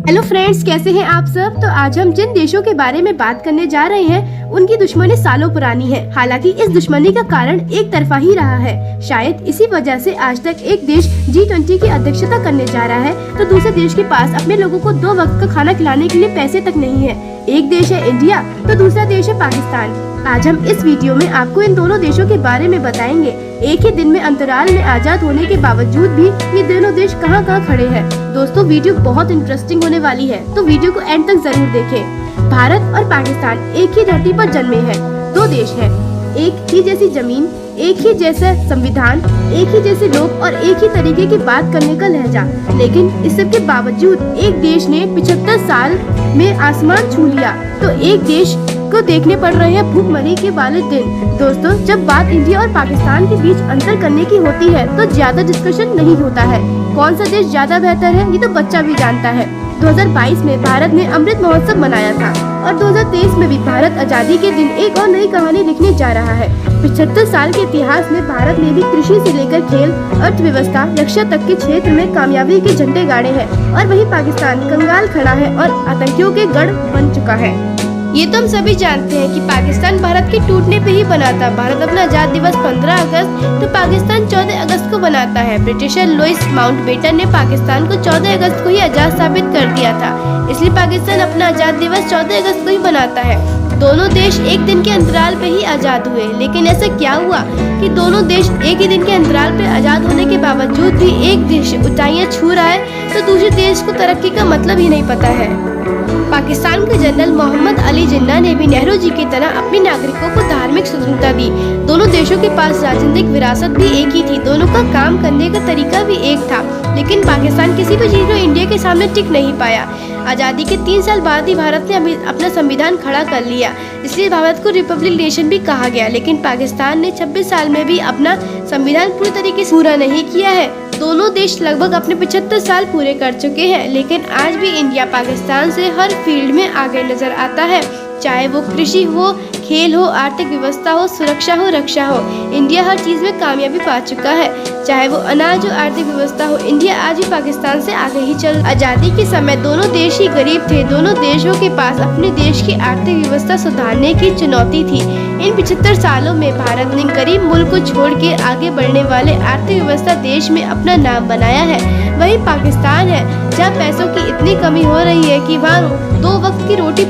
Hello friends, कैसे हैं आप सब। तो आज हम जिन देशों के बारे में बात करने जा रहे हैं उनकी दुश्मनी सालों पुरानी है। हालांकि इस दुश्मनी का कारण एक तरफा ही रहा है। शायद इसी वजह से आज तक एक देश G20 की अध्यक्षता करने जा रहा है तो दूसरे देश के पास अपने लोगों को 2 वक्त का खाना खिलाने के लिए पैसे तक नहीं है। एक देश है इंडिया तो दूसरा देश है पाकिस्तान। आज हम इस वीडियो में आपको इन दोनों देशों के बारे में बताएंगे। एक ही दिन में अंतराल में आजाद होने के बावजूद भी ये दोनों देश कहां खड़े हैं। दोस्तों, वीडियो बहुत इंटरेस्टिंग होने वाली है तो वीडियो को एंड तक जरूर देखें। भारत और पाकिस्तान एक ही धरती पर जन्मे हैं। 2 देश हैं, एक ही जैसी जमीन, एक ही जैसा संविधान, एक ही जैसे लोग और एक ही तरीके की बात करने का लहजा। लेकिन इस सब के बावजूद एक देश ने 75 साल में आसमान छू लिया तो एक देश को देखने पड़ रहे हैं भूखमरी के वाले दिन। दोस्तों, जब बात इंडिया और पाकिस्तान के बीच अंतर करने की होती है तो ज्यादा डिस्कशन नहीं होता है। कौन सा देश ज्यादा बेहतर है ये तो बच्चा भी जानता है। 2022 में भारत ने अमृत महोत्सव मनाया था और 2023 में भी भारत आजादी के दिन एक और नई कहानी लिखने जा रहा है। 75 साल के इतिहास में भारत ने भी कृषि से लेकर खेल, अर्थव्यवस्था, रक्षा तक के क्षेत्र में कामयाबी के झंडे गाड़े हैं और वहीं पाकिस्तान कंगाल खड़ा है और आतंकियों के गढ़ बन चुका है। ये तो हम सभी जानते हैं कि पाकिस्तान भारत के टूटने पे ही बना था। भारत अपना आजाद दिवस 15 अगस्त तो पाकिस्तान 14 अगस्त को बनाता है। ब्रिटिशर लुइस माउंटबेटन ने पाकिस्तान को 14 अगस्त को ही आजाद साबित कर दिया था, इसलिए पाकिस्तान अपना आजाद दिवस 14 अगस्त को ही बनाता है। दोनों देश एक दिन के अंतराल पे ही आजाद हुए, लेकिन ऐसा क्या हुआ कि दोनों देश एक ही दिन के अंतराल पे आजाद होने के बावजूद भी एक देश ऊंचाइयां छू रहा है तो दूसरे देश को तरक्की का मतलब ही नहीं पता है। पाकिस्तान के जनरल मोहम्मद अली जिन्ना ने भी नेहरू जी की तरह अपने नागरिकों को धार्मिक स्वतंत्रता दी। दोनों देशों के पास राजनीतिक विरासत भी एक ही थी, दोनों का काम करने का तरीका भी एक था, लेकिन पाकिस्तान किसी भी चीज में इंडिया के सामने टिक नहीं पाया। आज़ादी के 3 साल बाद ही भारत ने अपना संविधान खड़ा कर लिया, इसलिए भारत को रिपब्लिक नेशन भी कहा गया। लेकिन पाकिस्तान ने 26 साल में भी अपना संविधान पूरी तरीके से पूरा नहीं किया है। दोनों देश लगभग अपने 75 साल पूरे कर चुके हैं, लेकिन आज भी इंडिया पाकिस्तान से हर फील्ड में आगे नजर आता है। चाहे वो कृषि हो, खेल हो, आर्थिक व्यवस्था हो, सुरक्षा हो, रक्षा हो, इंडिया हर चीज में कामयाबी पा चुका है। चाहे वो अनाज हो, आर्थिक व्यवस्था हो, इंडिया आज भी पाकिस्तान से आगे ही चल। आजादी के समय दोनों देश ही गरीब थे। दोनों देशों के पास अपने देश की आर्थिक व्यवस्था सुधारने की चुनौती थी। इन 75 सालों में भारत ने गरीब मुल्क को छोड़ के आगे बढ़ने वाले आर्थिक व्यवस्था देश में अपना नाम बनाया है। वही पाकिस्तान है जहाँ पैसों की इतनी कमी हो रही है कि वहाँ 2 वक्त की रोटी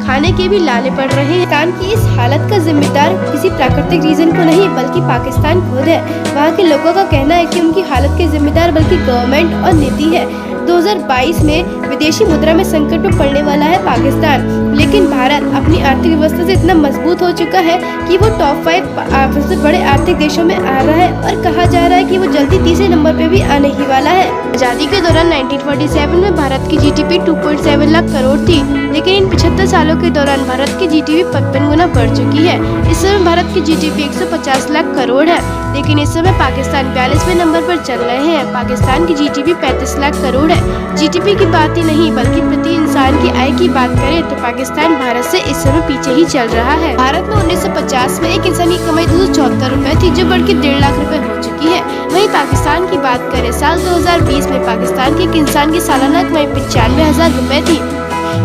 खाने के भी लाले पड़ रहे हैं। पाकिस्तान की इस हालत का जिम्मेदार किसी प्राकृतिक रीजन को नहीं बल्कि पाकिस्तान खुद है। वहाँ के लोगों का कहना है कि उनकी हालत के जिम्मेदार बल्कि गवर्नमेंट और नीति है। 2022 में विदेशी मुद्रा में संकट में पड़ने वाला है पाकिस्तान, लेकिन भारत अपनी आर्थिक व्यवस्था से इतना मजबूत हो चुका है कि वो टॉप 5 सबसे बड़े आर्थिक देशों में आ रहा है और कहा जा रहा है कि वो जल्दी तीसरे नंबर पे भी आने ही वाला है। आजादी के दौरान 1947 में भारत की GDP 2.7 लाख करोड़ थी, लेकिन इन 75 सालों के दौरान भारत की GDP 55 गुना बढ़ चुकी है। इस समय भारत की GDP 150 लाख करोड़ है, लेकिन इस समय पाकिस्तान 42वें नंबर पर चल रहे हैं। पाकिस्तान की GDP 35 लाख करोड़ है। GDP की बात ही नहीं बल्कि प्रति इंसान की आय की बात करें तो पाकिस्तान भारत से इस समय पीछे ही चल रहा है। भारत में 1950 में एक इंसान की कमाई 274 रुपए थी, जो बढ़ के 1.5 लाख रुपए हो चुकी है। वहीं पाकिस्तान की बात करें, साल 2020 में पाकिस्तान के एक इंसान की सालाना कमाई 95,000 रुपए थी।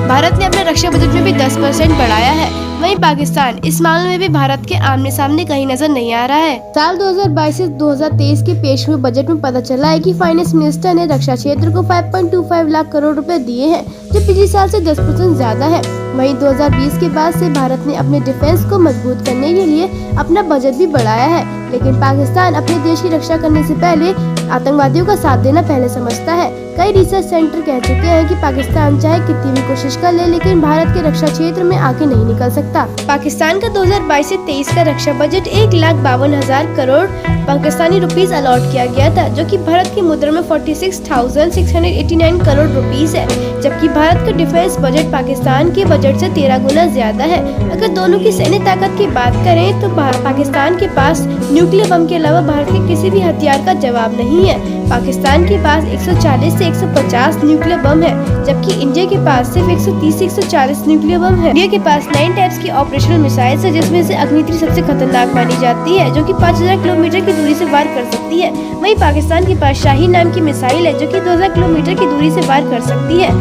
भारत ने अपने रक्षा बजट में भी 10% बढ़ाया है। वहीं पाकिस्तान इस मामले में भी भारत के आमने सामने कहीं नजर नहीं आ रहा है। साल 2022 से 2023 के पेश हुए बजट में पता चला है कि फाइनेंस मिनिस्टर ने रक्षा क्षेत्र को 5.25 लाख करोड़ रुपए दिए हैं, जो पिछले साल से 10% ज्यादा है। वहीं 2020 के बाद से भारत ने अपने डिफेंस को मजबूत करने के लिए अपना बजट भी बढ़ाया है, लेकिन पाकिस्तान अपने देश की रक्षा करने से पहले आतंकवादियों का साथ देना पहले समझता है। कई रिसर्च सेंटर कह चुके हैं कि पाकिस्तान चाहे कितनी भी कोशिश कर ले, लेकिन भारत के रक्षा क्षेत्र में आगे नहीं निकल सकता। पाकिस्तान का 2022 से 23 का रक्षा budget 1,52,000 crore Pakistani rupees allot किया गया था, जो कि भारत की मुद्रा में 46,689 करोड़ रुपीस है, जबकि भारत का डिफेंस बजट पाकिस्तान के बजट से 13 गुना ज्यादा है। अगर दोनों की सैन्य ताकत की बात करें तो पाकिस्तान के पास न्यूक्लियर बम के अलावा भारत के किसी भी हथियार का जवाब नहीं है। पाकिस्तान के पास 140 से 150 न्यूक्लियर बम है, जबकि इंडिया के पास सिर्फ 130 से 140 न्यूक्लियर बम है। इंडिया के पास 9 टाइप्स की ऑपरेशनल मिसाइल्स है, जिसमें से अग्नि-3 सबसे खतरनाक मानी जाती है, जो कि 5000 किलोमीटर की दूरी से वार कर सकती है। वहीं पाकिस्तान के पास शाहीन नाम की मिसाइल है, जो कि 2000 किलोमीटर की दूरी से वार कर सकती है।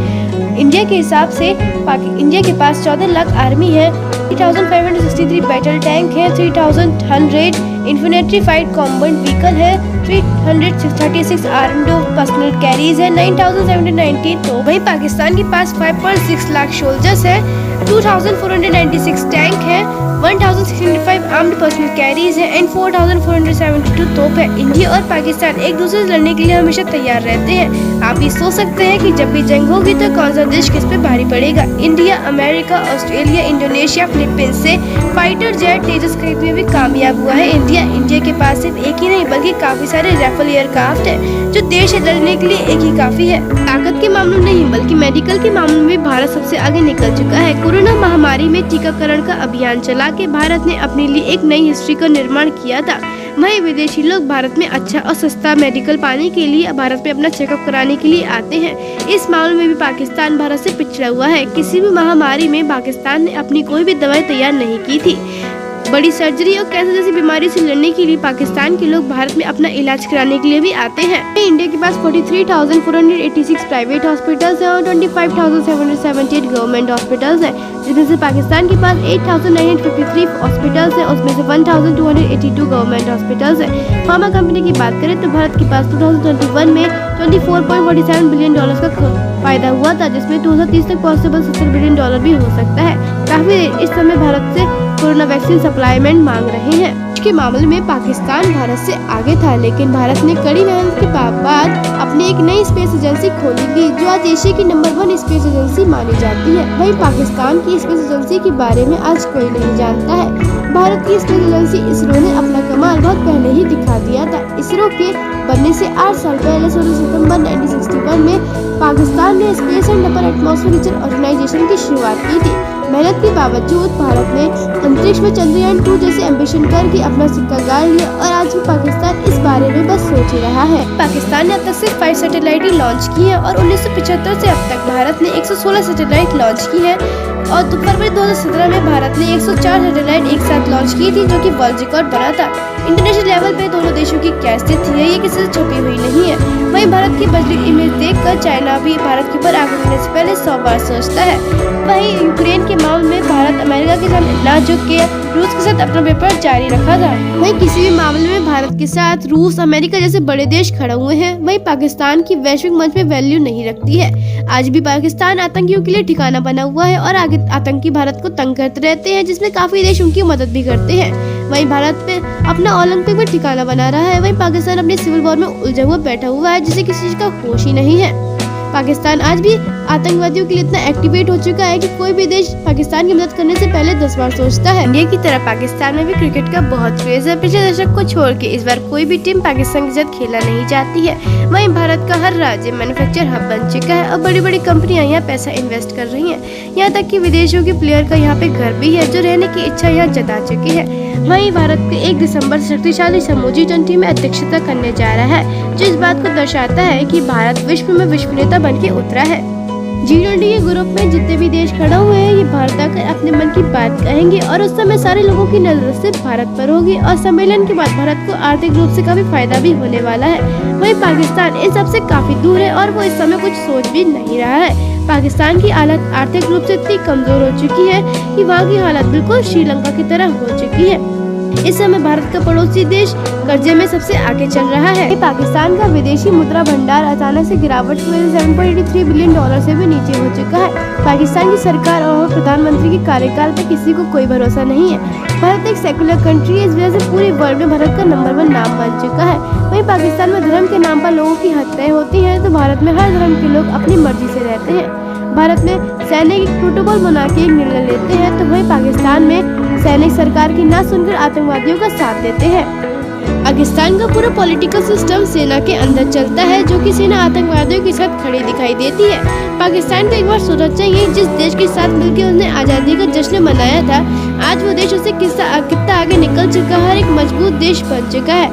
इंडिया के हिसाब से इंडिया के पास 14 लाख आर्मी है, 3563 बैटल टैंक है, 3100 इन्फिनिटी फाइट कॉम्बैट व्हीकल है, 336 आर्म्ड पर्सनल कैरीज है, 9719। तो वहीं पाकिस्तान के पास 5.6 लाख सोल्जर्स है, 2496 टैंक है, 1065 आर्म्ड पर्सनल कैरीज है एंड 4472 तोप है। इंडिया और पाकिस्तान एक दूसरे से लड़ने के लिए हमेशा तैयार रहते हैं। आप ये सोच सकते हैं कि जब भी जंग होगी तो कौन सा देश किस पे भारी पड़ेगा। India, America, Australia, Indonesia, Philippines से फाइटर जेट तेजस खरीदने में भी कामयाब हुआ है। इंडिया के पास सिर्फ एक ही नहीं बल्कि काफी सारे राफेल एयरक्राफ्ट है जो देश से लड़ने के लिए एक ही काफी है। ताकत के मामलों में नहीं बल्कि मेडिकल के मामलों में भारत सबसे आगे निकल चुका है। कोरोना महामारी में टीकाकरण का अभियान चला के भारत ने अपने लिए एक नई हिस्ट्री का निर्माण किया था। वहीं विदेशी लोग भारत में अच्छा और सस्ता मेडिकल पाने के लिए भारत में अपना चेकअप कराने के लिए आते हैं। इस मामले में भी पाकिस्तान भारत से पिछड़ा हुआ है। किसी भी महामारी में पाकिस्तान ने अपनी कोई भी दवाई तैयार नहीं की थी। बड़ी सर्जरी और कैंसर जैसी बीमारी से लड़ने के लिए पाकिस्तान के लोग भारत में अपना इलाज कराने के लिए भी आते हैं। इंडिया के पास 43,486 प्राइवेट हॉस्पिटल्स हैं और 25,778 गवर्नमेंट हॉस्पिटल्स हैं, जिनमें से पाकिस्तान के पास 8,953 हॉस्पिटल्स हैं, उसमें से 1,282 गवर्नमेंट हॉस्पिटल्स हैं। फार्मा कंपनी की बात करें तो भारत के पास 2021 में $24.47 बिलियन का फायदा हुआ था, जिसमें 2030 तक पॉसिबल $70 बिलियन भी हो सकता है। काफी इस समय भारत से कोरोना वैक्सीन सप्लाईमेंट मांग रहे हैं। के मामले में पाकिस्तान भारत से आगे था, लेकिन भारत ने कड़ी मेहनत के बाद अपनी एक नई स्पेस एजेंसी खोली थी, जो आज एशिया की नंबर 1 स्पेस एजेंसी मानी जाती है। वहीं पाकिस्तान की स्पेस एजेंसी के बारे में आज कोई नहीं जानता है। भारत की स्पेस एजेंसी इसरो ने अपना कमाल बहुत पहले ही दिखा दिया था। इसरो के बनने से 8 साल पहले 16 सितंबर 1961 में पाकिस्तान ने space and upper atmosphere research organisation की शुरुआत की थी। मेहनत के बावजूद भारत ने अंतरिक्ष में चंद्रयान 2 जैसे एम्बिशन करके अपना सिक्का गाड़ लिया और आज भी पाकिस्तान इस बारे में बस सोच ही रहा है। पाकिस्तान ने अब तक सिर्फ 5 सैटेलाइट लॉन्च की है और 1975 से अब तक भारत ने 116 सैटेलाइट लॉन्च की है और फरवरी 2017 में भारत ने 104 सैटेलाइट एक साथ लॉन्च की थी, जो कि वर्ल्ड रिकॉर्ड बना था। इंटरनेशनल लेवल पे दोनों देशों की क्या स्थिति है ये किसी से छुपी हुई नहीं है। वहीं भारत की पब्लिक इमेज देखकर चाइना भी भारत के ऊपर आगे बढ़ने से पहले 100 बार सोचता है। वहीं यूक्रेन के मामले में भारत अमेरिका के साथ इतना झुक के रूस के साथ अपना व्यापार जारी रखा था। वहीं किसी भी मामले में भारत के साथ रूस, अमेरिका जैसे बड़े देश खड़े हुए हैं। वहीं पाकिस्तान की वैश्विक मंच पे वैल्यू नहीं रखती है। आज भी पाकिस्तान आतंकियों के लिए ठिकाना बना हुआ है और आगे आतंकी भारत को तंग करते रहते हैं, जिसमें काफी देश उनकी मदद भी करते हैं। वहीं भारत पे अपना ओलंपिक में ठिकाना बना रहा है। वहीं पाकिस्तान अपने सिविल वॉर में उलझा हुआ बैठा हुआ है, जिसे किसी चीज का होश ही नहीं है। पाकिस्तान आज भी आतंकवादियों के लिए इतना एक्टिवेट हो चुका है कि कोई भी देश पाकिस्तान की मदद करने से पहले 10 बार सोचता है। इंडिया की तरह पाकिस्तान में भी क्रिकेट का बहुत क्रेज है। पिछले दशक को छोड़ के इस बार कोई भी टीम पाकिस्तान के साथ खेलना नहीं चाहती है। वहीं भारत का हर राज्य मैन्युफैक्चर हब बन चुका है और बड़ी बड़ी कंपनियां यहाँ पैसा इन्वेस्ट कर रही हैं। यहाँ तक कि विदेशों के प्लेयर का यहाँ पे घर भी है, जो रहने की इच्छा यहाँ जता चुके हैं। वहीं भारत के 1 दिसंबर से शक्तिशाली समूह G20 में अध्यक्षता करने जा रहा है, जो इस बात को दर्शाता है कि भारत विश्व में विश्व नेता बन के उतरा है। G20 के ग्रुप में जितने भी देश खड़े हुए हैं, ये भारत आकर अपने मन की बात कहेंगे और उस समय सारे लोगों की नजर सिर्फ भारत पर होगी और सम्मेलन के बाद भारत को आर्थिक रूप से काफी फायदा भी होने वाला है। वहीं पाकिस्तान इन सबसे काफी दूर है और वो इस समय कुछ सोच भी नहीं रहा है। पाकिस्तान की हालत आर्थिक रूप से इतनी कमजोर हो चुकी है कि वहाँ की हालत बिल्कुल श्रीलंका की तरह हो चुकी है। इस समय भारत का पड़ोसी देश कर्जे में सबसे आगे चल रहा है। पाकिस्तान का विदेशी मुद्रा भंडार अचानक से गिरावट की वजह से $7.83 बिलियन से भी नीचे हो चुका है। पाकिस्तान की सरकार और प्रधानमंत्री के कार्यकाल पर किसी को कोई भरोसा नहीं है। भारत एक सेकुलर कंट्री है, इस वजह से पूरे वर्ल्ड में भारत का नंबर 1 नाम बन चुका है। वहीं पाकिस्तान में धर्म के नाम पर लोगों की हत्याएं होती हैं, तो भारत में हर धर्म के लोग अपनी मर्जी से रहते हैं। भारत में सैनिक प्रोटोकॉल बना के एक निर्णय लेते हैं, तो वहीं पाकिस्तान में सैनिक सरकार की ना सुनकर आतंकवादियों का साथ देते हैं। पाकिस्तान का पूरा पॉलिटिकल सिस्टम सेना के अंदर चलता है, जो कि सेना आतंकवादियों के साथ खड़ी दिखाई देती है। पाकिस्तान को एक बार सोचना चाहिए, जिस देश के साथ मिलकर उसने आज़ादी का जश्न मनाया था, आज वो देश उससे कितना आगे निकल चुका है और एक मजबूत देश बन चुका है।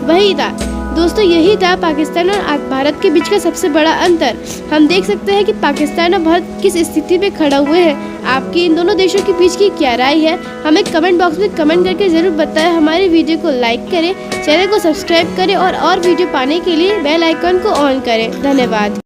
वही था दोस्तों, यही था पाकिस्तान और भारत के बीच का सबसे बड़ा अंतर। हम देख सकते हैं कि पाकिस्तान और भारत किस स्थिति में खड़ा हुए हैं। आपकी इन दोनों देशों के बीच की क्या राय है, हमें कमेंट बॉक्स में कमेंट करके जरूर बताएं। हमारे वीडियो को लाइक करें, चैनल को सब्सक्राइब करें और वीडियो पाने के लिए बेल आइकन को ऑन करें। धन्यवाद।